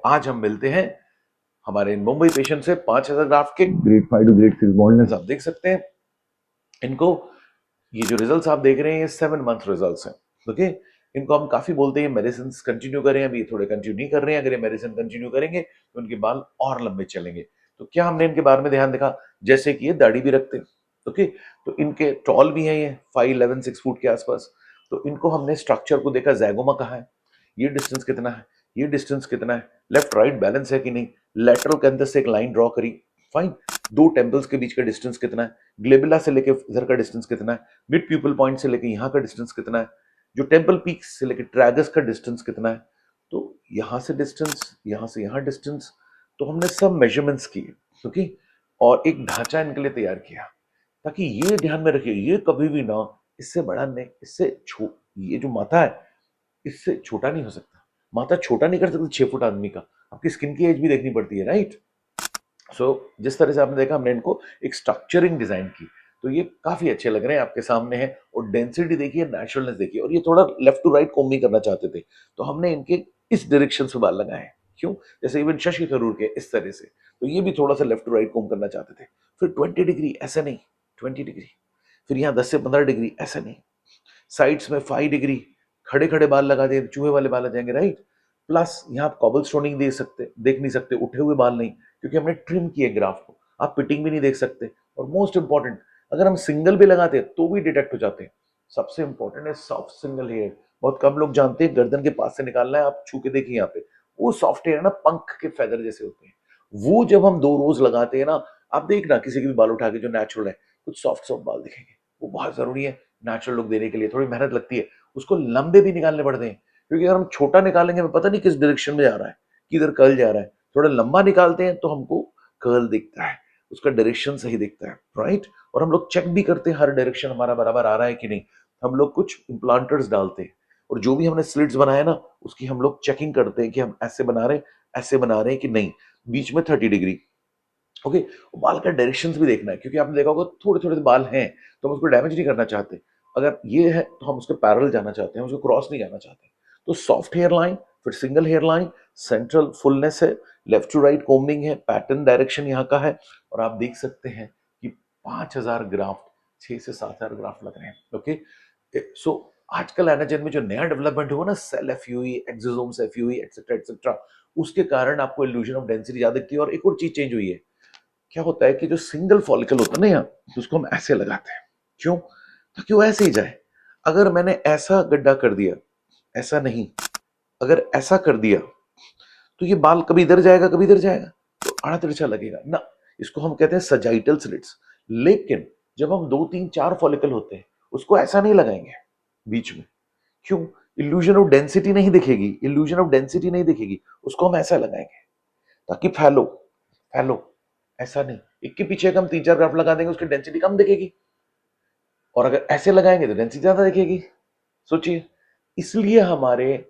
आज हम मिलते हैं हमारे मुंबई पेशेंट से 5000 ग्राफ्ट के ग्रेड 5 टू ग्रेड 6 बॉन्डनेस आप देख सकते हैं इनको। ये जो रिजल्ट्स आप देख रहे हैं ये 7 मंथ रिजल्ट्स हैं। ओके, इनको हम काफी बोलते हैं मेडिसिन कंटिन्यू करें, अभी थोड़े कंटिन्यू नहीं कर रहे हैं। अगर ये मेडिसिन कंटिन्यू करेंगे तो उनके बाल और लंबे चलेंगे। तो क्या हमने इनके बारे में ध्यान देखा, जैसे कि ये दाढ़ी भी रखते हैं। ओके, तो इनके टॉल भी हैं, ये 5'11" 6 फुट के आसपास। तो इनको हमने स्ट्रक्चर को देखा, जैगोमा कहाँ है, ये डिस्टेंस कितना है, ये डिस्टेंस कितना है, लेफ्ट राइट बैलेंस है कि नहीं, लेटरल के अंदर से एक लाइन ड्रॉ करी, फाइन। दो टेम्पल्स के बीच का डिस्टेंस कितना है, ग्लेबुला से लेके इधर का डिस्टेंस कितना है, मिड प्यूपल पॉइंट से लेके यहाँ का डिस्टेंस कितना है, जो टेम्पल पीक से लेके ट्रैगस का डिस्टेंस कितना है, तो यहाँ से डिस्टेंस, यहाँ से यहाँ डिस्टेंस। तो हमने सब मेजरमेंट्स किए, ओके, और एक ढांचा इनके लिए तैयार किया, ताकि ये ध्यान में रखिए ये कभी भी ना इससे बड़ा नहीं, इससे ये जो माथा है इससे छोटा नहीं हो सकता। माथा छोटा नहीं कर सकते 6 फुट आदमी का, आपकी स्किन की एज भी देखनी पड़ती है, राइट। सो जिस तरह से आपने देखा हमने इनको एक स्ट्रक्चरिंग डिजाइन की, तो ये काफी अच्छे लग रहे हैं, आपके सामने है। और डेंसिटी देखिए, नेचुरलनेस देखिए, और ये थोड़ा लेफ्ट टू राइट कोम्बिंग करना चाहते थे, तो हमने इनके इस डायरेक्शन से बाल लगाए हैं। क्यों, जैसे इवन शशि थरूर के इस तरह से, तो ये भी थोड़ा सा लेफ्ट टू राइट कोम करना चाहते थे। फिर 20 डिग्री ऐसा नहीं, 20 डिग्री, फिर यहाँ 10 से 15 डिग्री ऐसा नहीं, साइड्स में 5 डिग्री खड़े खड़े बाल लगा दिए, चूहे वाले बाल आ जाएंगे, राइट। प्लस यहाँ आप कॉबल स्टोनिंग देख नहीं सकते, उठे हुए बाल नहीं, क्योंकि हमने ट्रिम किए ग्राफ को। आप पिटिंग भी नहीं देख सकते, और मोस्ट इंपॉर्टेंट, अगर हम सिंगल भी लगाते हैं तो भी डिटेक्ट हो जाते हैं। सबसे इंपॉर्टेंट है सॉफ्ट सिंगल हेयर। बहुत कम लोग जानते हैं, गर्दन के पास से निकालना है, आप छू के देखिए यहाँ पे, वो सॉफ्ट हेयर ना पंख के फेदर जैसे होते हैं, वो जब हम 2 रोज लगाते हैं ना, आप देखना किसी के भी बाल उठा के जो नेचुरल है, कुछ सॉफ्ट सॉफ्ट बाल दिखेंगे। वो बहुत जरूरी है नेचुरल लुक देने के लिए, थोड़ी मेहनत लगती है, उसको लंबे भी निकालने पड़ते हैं, क्योंकि अगर हम छोटा निकालेंगे हमें पता नहीं किस डायरेक्शन में जा रहा है, किधर कर्ल जा रहा है। थोड़ा लंबा निकालते हैं तो हमको कर्ल दिखता है, उसका डायरेक्शन सही दिखता है, राइट। और हम लोग चेक भी करते हैं हर डायरेक्शन हमारा बराबर आ रहा है कि नहीं। हम लोग कुछ इम्प्लांटर्स डालते हैं, और जो भी हमने स्लिट्स बनाए ना उसकी हम लोग चेकिंग करते हैं कि हम ऐसे बना रहे हैं, ऐसे बना रहे हैं कि नहीं, बीच में 30 डिग्री। ओके, बाल का डायरेक्शंस भी देखना है, क्योंकि आपने देखा होगा थोड़े थोड़े बाल हैं तो हम उसको डैमेज नहीं करना चाहते। अगर ये है तो हम उसके पैरेलल जाना चाहते हैं, उसको क्रॉस नहीं जाना चाहते। तो सॉफ्ट हेयर लाइन, फिर single hair line, central fullness है, लेफ्ट टू राइट कोम्बिंग है, पैटर्न डायरेक्शन यहाँ का है। और आप देख सकते हैं कि 5000 ग्राफ्ट, 6 से 7000 ग्राफ्ट लग रहे हैं। ओके, सो आजकल एनाजेन में जो नया डेवलपमेंट हुआ ना, cell FUE, exosomes FUE, etcetera etcetera, उसके कारण आपको इल्यूजन ऑफ डेंसिटी ज्यादा दिखती है। और एक और चीज चेंज हुई है, क्या होता है कि जो सिंगल फॉलिकल होता है ना यहाँ, तो उसको हम ऐसे लगाते हैं। क्यों, ताकि वो ऐसे ही जाए। अगर मैंने ऐसा गड्ढा कर दिया, ऐसा नहीं, अगर ऐसा कर दिया तो ये बाल कभी इधर जाएगा कभी इधर जाएगा, तो आड़ा तिरछा लगेगा ना। इसको हम कहते हैं सजाइटल स्लिट्स। लेकिन जब हम 2 3 4 फॉलिकल होते हैं उसको ऐसा नहीं लगाएंगे बीच में। क्यों, इल्यूजन ऑफ डेंसिटी नहीं दिखेगी, इल्यूजन ऑफ डेंसिटी नहीं दिखेगी, उसको हम ऐसा लगाएंगे ताकि फैलो, फैलो, ऐसा नहीं। एक के पीछे हम 3 4 ग्राफ लगा देंगे, उसकी डेंसिटी कम दिखेगी, और अगर ऐसे लगाएंगे तो डेंसिटी ज्यादा दिखेगी। सोचिए, इसलिए हमारे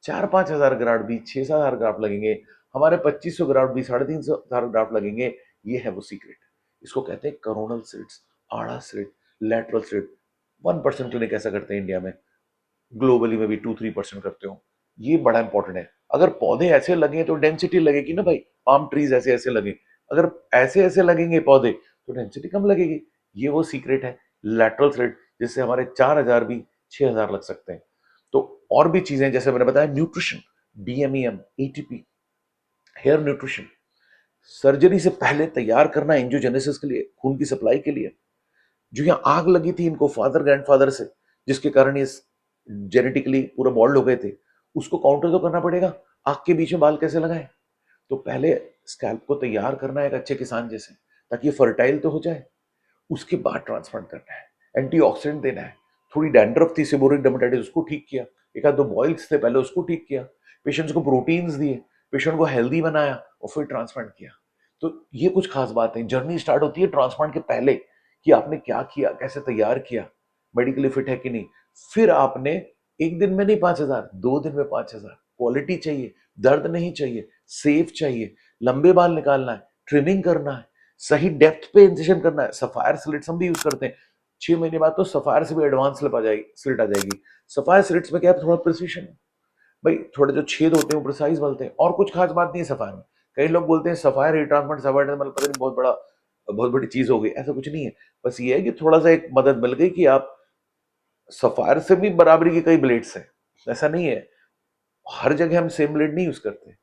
4 5 हजार ग्राफ भी 6 7 हजार ग्राफ लगेंगे, हमारे 2500 ग्राफ भी 350 ग्राफ लगेंगे। ये है वो सीक्रेट। इसको कहते हैं करोनल स्लिट्स, आड़ा स्लिट, लेटरल स्लिट। 1% क्लिनिक ऐसा करते हैं इंडिया में, ग्लोबली में भी 2 3% करते हो। ये बड़ा इंपॉर्टेंट है। अगर पौधे ऐसे लगे तो डेंसिटी लगेगी ना भाई, पाम ट्रीज ऐसे ऐसे लगे, अगर ऐसे ऐसे लगेंगे पौधे तो डेंसिटी कम लगेगी। ये वो सीक्रेट है लैटरल थ्रेड, जिससे हमारे 4000 भी 6000 लग सकते हैं। तो और भी चीजें जैसे मैंने बताया, nutrition, DMEM, ATP, hair nutrition, surgery से पहले तैयार करना एंजियोजेनेसिस के लिए, खून की सप्लाई के लिए। जो यहाँ आग लगी थी इनको फादर ग्रैंडफादर से, जिसके कारण ये जेनेटिकली पूरा बॉल्ड हो गए थे, उसको काउंटर तो करना पड़ेगा। आग के बीच में बाल कैसे लगाए, तो पहले स्कैल्प को तैयार करना है एक अच्छे किसान जैसे, ताकि ये फर्टाइल तो हो जाए। उसके बाद ट्रांसप्लांट करना है, एंटीऑक्सीडेंट देना है। थोड़ी डैंड्रफ थी, सेबोरिक डर्मेटाइटिस, उसको ठीक किया। एक आध दो बॉइल्स थे पहले, उसको ठीक किया। पेशेंट्स को प्रोटीन्स दिए, पेशेंट को हेल्दी बनाया, और फिर ट्रांसप्लांट किया। तो ये कुछ खास बात है। जर्नी स्टार्ट होती है ट्रांसप्लांट के पहले, कि आपने क्या किया, कैसे तैयार किया, मेडिकली फिट है कि नहीं। फिर आपने एक दिन में नहीं 5000, 2 दिन में 5000। क्वालिटी चाहिए, दर्द नहीं चाहिए, सेफ चाहिए, लंबे बाल निकालना है, ट्रिमिंग करना है, सही डेप्थ पे इंसिशन करना है। सफायर स्लिट्स हम भी यूज करते हैं। 6 महीने बाद तो सफायर से भी एडवांस स्लिट आ जाएगी, स्लिट आ जाएगी। सफायर स्लिट्स में क्या है, थोड़ा प्रिसिशन है। भाई थोड़े जो छेद होते हैं वो प्रिसाइज बनते हैं, और कुछ खास बात नहीं है सफायर में। कई लोग बोलते हैं सफायर हीट ट्रांसफर, सफायर मतलब पता नहीं बहुत बड़ी चीज हो गई, ऐसा कुछ नहीं है। बस ये है कि थोड़ा सा एक मदद मिल गई कि आप सफायर से भी बराबरी के कई ब्लेड्स हैं, ऐसा नहीं है, हर जगह हम सेम ब्लेड नहीं यूज करते।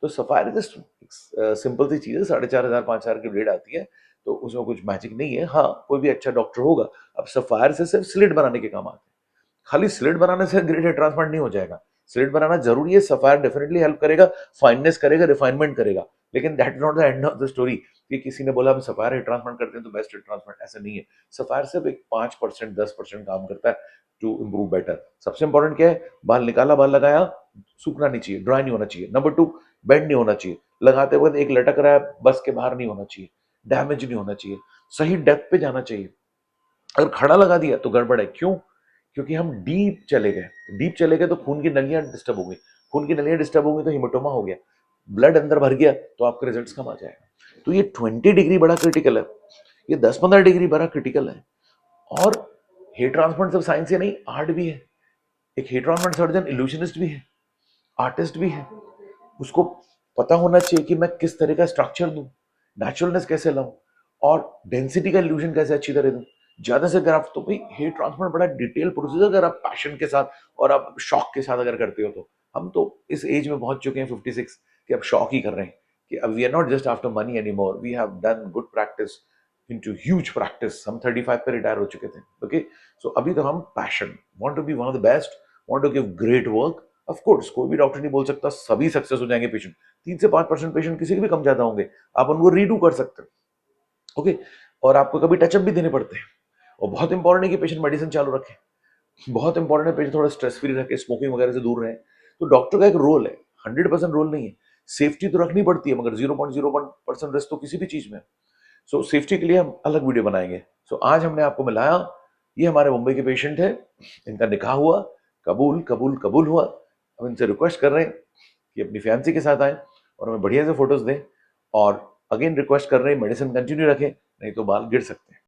तो सफायर जस्ट सिंपल सी चीज है, 4,500 5,000 की ब्लेड आती है, तो उसमें कुछ मैजिक नहीं है। हाँ कोई भी अच्छा डॉक्टर होगा, अब सफायर से सिर्फ स्लिट बनाने के काम आते हैं, खाली स्लिट बनाने से ग्रेड हेड ट्रांसप्लांट नहीं हो जाएगा। स्लिट बनाना जरूरी है, सफायर डेफिनेटली हेल्प करेगा, फाइननेस करेगा, रिफाइनमेंट करेगा, लेकिन that is not the end of the story कि किसी ने बोला हम सफायर हेड ट्रांसप्लांट करते हैं तो बेस्ट हेड ट्रांसप्लांट, ऐसा नहीं है। सफायर सिर्फ एक 5% 10% काम करता है टू इम्प्रूव बेटर। सबसे इंपॉर्टेंट क्या है, बाल निकाला, बाल लगाया, सूखना नहीं चाहिए, ड्राई नहीं होना चाहिए। नंबर 2, बेंड नहीं होना चाहिए, लगाते वक्त एक लटक रहा है बस के बाहर नहीं होना चाहिए, डैमेज नहीं होना चाहिए, सही डेप्थ पे जाना चाहिए। अगर खड़ा लगा दिया तो गड़बड़ है, क्यों? क्योंकि हम डीप चले गए तो खून की नलियां डिस्टर्ब हो गई, खून की नलियां डिस्टर्ब हो गई तो हिमोटोमा हो गया, ब्लड अंदर भर गया तो आपके रिजल्ट्स कम आ जाएगा। तो ये 20 डिग्री बड़ा क्रिटिकल है, ये 10-15 डिग्री बड़ा क्रिटिकल है। और हेट ट्रांसप्लांट सिर्फ साइंस ही नहीं, आर्ट भी है। एक हेट ट्रांसप्लांट सर्जन इल्यूशनिस्ट भी है, आर्टिस्ट भी है, उसको पता होना चाहिए कि मैं किस तरह का स्ट्रक्चर दूं, नेचुरलनेस कैसे लाऊं, और डेंसिटी का इल्यूजन कैसे अच्छी तरह दूं, ज्यादा से ग्राफ। तो भाई हेयर ट्रांसप्लांट बड़ा डिटेल प्रोसीजर, अगर आप पैशन के साथ और आप शौक के साथ अगर करते हो तो। हम तो इस एज में पहुंच चुके हैं 56 कि अब शौक ही कर रहे हैं, कि अब we are not just after money any more, we have done good practice into huge practice. हम 35 पे रिटायर हो चुके थे, ओके। सो अभी तो हम passion, want to be one of the best, want to give great work. Of course कोई भी डॉक्टर नहीं बोल सकता सभी सक्सेस हो जाएंगे पेशेंट, 3 से 5% पेशेंट किसी के भी कम ज्यादा होंगे, आप उनको रीडू कर सकते हो, ओके। और आपको कभी टचअप भी देने पड़ते हैं, और बहुत इंपॉर्टेंट है कि पेशेंट मेडिसिन चालू रखे, बहुत इंपॉर्टेंट है पेशेंट थोड़ा स्ट्रेस फ्री रखे, स्मोकिंग वगैरह से दूर रहे। तो डॉक्टर का एक रोल है, 100% रोल नहीं है, सेफ्टी तो रखनी पड़ती है, मगर 0.01% रिस्क तो किसी भी चीज में। सो सेफ्टी के लिए हम अलग वीडियो बनाएंगे। सो आज हमने आपको मिलाया, ये हमारे मुंबई के पेशेंट है, इनका निकाह हुआ, कबूल कबूल कबूल हुआ। हम इनसे रिक्वेस्ट कर रहे हैं कि अपनी फैंसी के साथ आए और हमें बढ़िया से फोटोज दें, और अगेन रिक्वेस्ट कर रहे हैं मेडिसिन कंटिन्यू रखें, नहीं तो बाल गिर सकते हैं।